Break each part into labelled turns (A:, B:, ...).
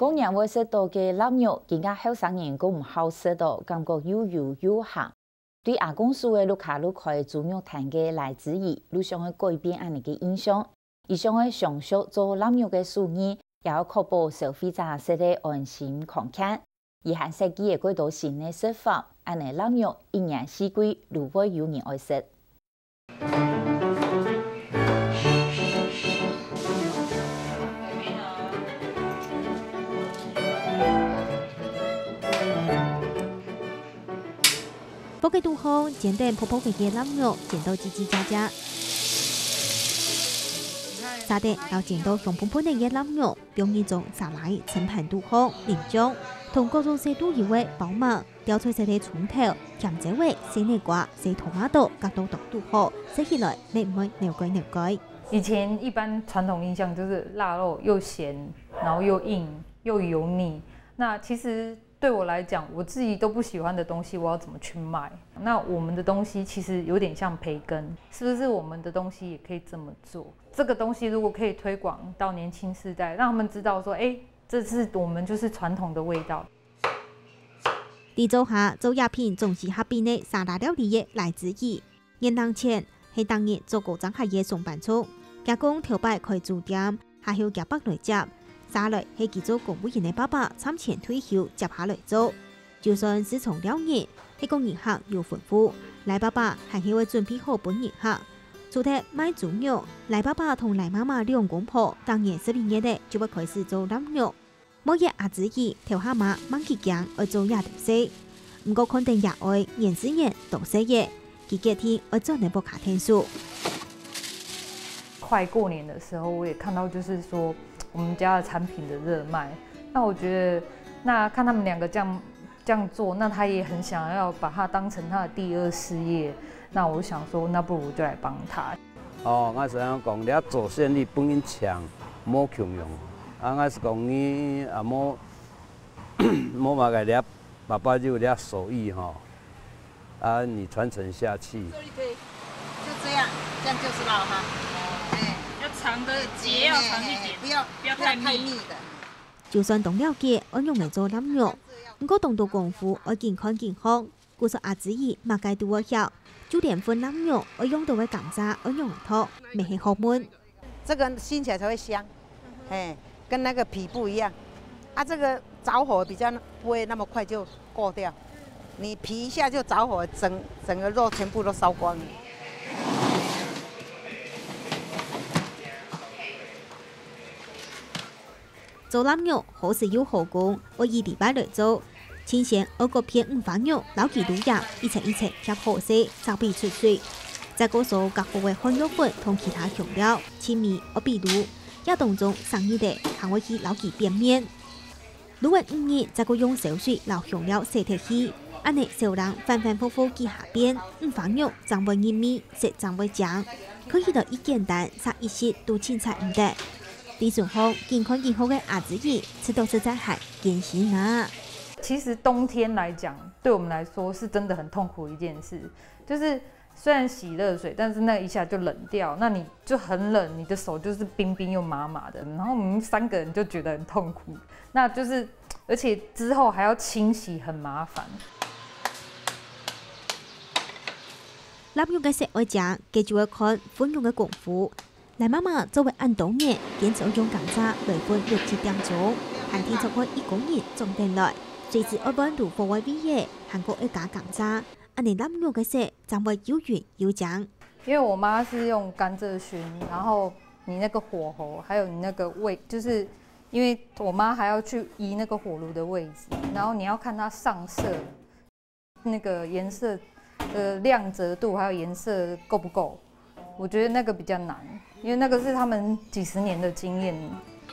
A: 工人会食到嘅腊肉，更加后生人都唔好食到，感觉又油又咸。对阿公叔嘅路卡路开猪肉摊嘅来之意，路上会改变安尼嘅印象。伊想会详述做腊肉嘅手艺，也要确保消费者食得安心看看。而限设计嘅几道新嘅食法，安尼腊肉一年四季都会有人爱食。
B: 煲嘅度好，煎蛋泡泡嘅腊肉煎到叽叽喳喳，沙地到煎到香喷喷嘅腊肉，用一种沙拉盛盘度好淋酱，同各种色度以外包麻，调出色嘅葱头、咸椒味、西内瓜、西토마토夹到度好，食起来美味牛改牛改。
C: 以前一般传统印象就是腊肉又咸，然后又硬又油腻。那其实对我来讲，我自己都不喜欢的东西，我要怎么去卖？那我们的东西其实有点像培根，是不是我们的东西也可以这么做？这个东西如果可以推广到年轻世代，让他们知道说，这是我们就是传统的味道。
B: 地做下做鸦片总是合边的沙拉料理的来之一。年当前係當日做高漲客嘅上班族，加工頭擺開酒店，還有夾北來接。沙來係佢做公務員嘅爸爸參前退休接下來做，就算是從了年，係工人客有吩咐，賴爸爸還係會準備好本人客。除咗賣豬肉，賴爸爸同賴媽媽兩公婆當年12月的就會開始做臘肉。每日阿子兒條下馬猛結姜去做廿條絲，唔過肯定也愛年之年多些嘢，佢幾天去做那部卡天數。
C: 快过年的时候，我也看到就是说我们家的产品的热卖，那我觉得，那看他们两个这样做，那他也很想要把它当成他的第二事业，那我想说，那不如就来帮他。
D: 哦，我是讲，你做生意本应强，莫穷用。我是讲你啊，莫嘛个了，爸爸就了手艺哈，啊，你传承下去。
E: 可以，就这样就是烙哈。要长的结要长一点，不要太密的。
B: 就算懂了解，我用嚟做腊肉，不過動到功夫，我健康。故說阿子兒嘛計到我曉，就連份腊肉，我用到嘅甘蔗，我用嚟拖，未係好悶。
E: 這個熏起來才會香，跟那個皮不一樣。啊，這個着火比較不會那麼快就過掉，你皮一下就着火，整個肉全部都燒光了。
B: 做臘肉好食又好工，我以禮拜來做。前先我個片五花肉，撈幾度鹽，一層夾好些，就俾出水。再個數夾好嘅漢肉粉同其他香料，切味我比如也當中生意的，還會去撈幾邊面。如果5日再個用小水撈香料洗脫去，安尼小人反反复复記下邊，五花肉增會入味，食增會醬。可以到一簡單，殺一時都凊彩唔得。李順紅健康嘅阿子兒，吃到實在係艱辛啊！
C: 其實冬天來講，對我們來說是真的很痛苦一件事。就是雖然洗熱水，但是那一下就冷掉，那你就很冷，你的手就是冰冰又麻麻的。然後我們3個人就覺得很痛苦，那就是而且之後還要清洗，很麻煩。
B: 臘肉嘅食愛食，記住要看款用嘅功夫。賴媽媽作為按當年堅持用甘蔗來分6-7點鐘，寒天就開1公斤種定來，隨時愛溫度火位味嘅，韓國要加甘蔗，安尼臘肉嘅食就會又軟又醬。
C: 因為我媽是用甘蔗燻，然後你那個火候，還有你那個味，就是因為我媽還要去移那個火爐的位置，然後你要看它上色，那個顏色的亮澤度，還有顏色夠不夠，我覺得那個比較難。因為那個是他們幾十年的經驗。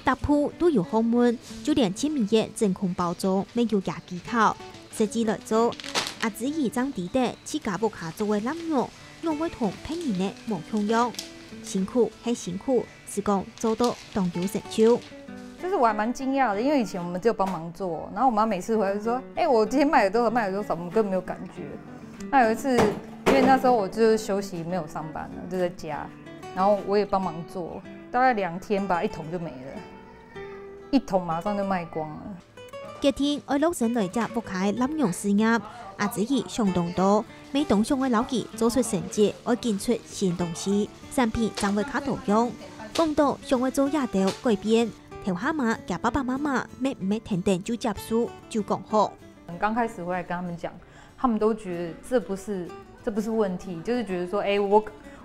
B: 搭鋪都有好悶，就連切米嘅真空包裝沒有加技巧。實際來做，阿子兒將地的自家屋下做嘅臘肉，用會同平人嘅冇同樣。辛苦係辛苦，是講做到當有成就。
C: 就是我還蠻驚訝的，因為以前我們只有幫忙做，然後我媽每次回來就說：“我今天賣了多少，賣了多少，我們根本沒有感覺。”那有一次，因為那時候我就是休息，沒有上班了，就在家。然後我也幫忙做，大概2天吧，1桶就沒了。一桶马上就卖光了。
B: 今天爱陆神来只不开濫用事业，阿子怡上当多，每当上嘅老记做出成绩，爱建出新东西，产品将会较多用。讲到上会做亚条改变，条蛤蟆甲爸爸妈妈咩唔咩天天就接受就讲好。
C: 刚开始回来跟他们讲，他们都觉得这不是问题，就是觉得说，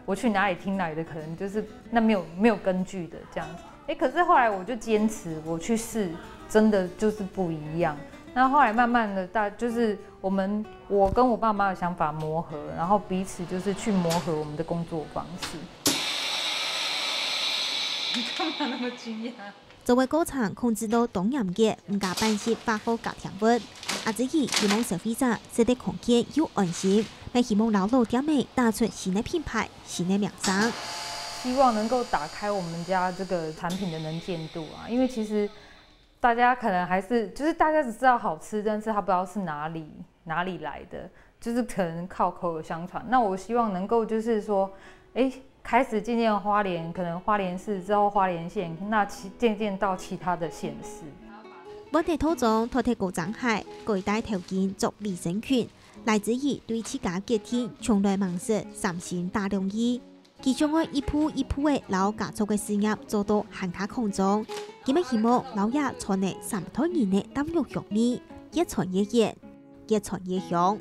C: 我去哪里听来的，可能就是那没有根据的这样子。可是后来我就坚持，我去试，真的就是不一样。那后来慢慢的，就是我跟我爸妈的想法磨合，然后彼此就是去磨合我们的工作方式。你干嘛那么惊讶？
B: 作为工厂控制到东洋嘅，唔加办事发好家庭物。阿子怡希望消费者食得空间又安心，并希望老老店面打出新的品牌、新的名声。
C: 希望能够打开我们家这个产品的能见度啊，因为其实大家可能还是就是大家只知道好吃，但是他不知道是哪里来的，就是可能靠口耳相传。那我希望能够就是说，开始渐渐花莲，可能花莲市之后花莲县，那渐渐到其他的县市。
B: 本地土种托提高涨海，具带条件作卫生群。来自于对自家家庭从来忙事三心大良意，其中的一步一步的老家族的事业做到行卡空中。佢们希望老爷传的300多年的当肉玉米，越传越热，越传越香。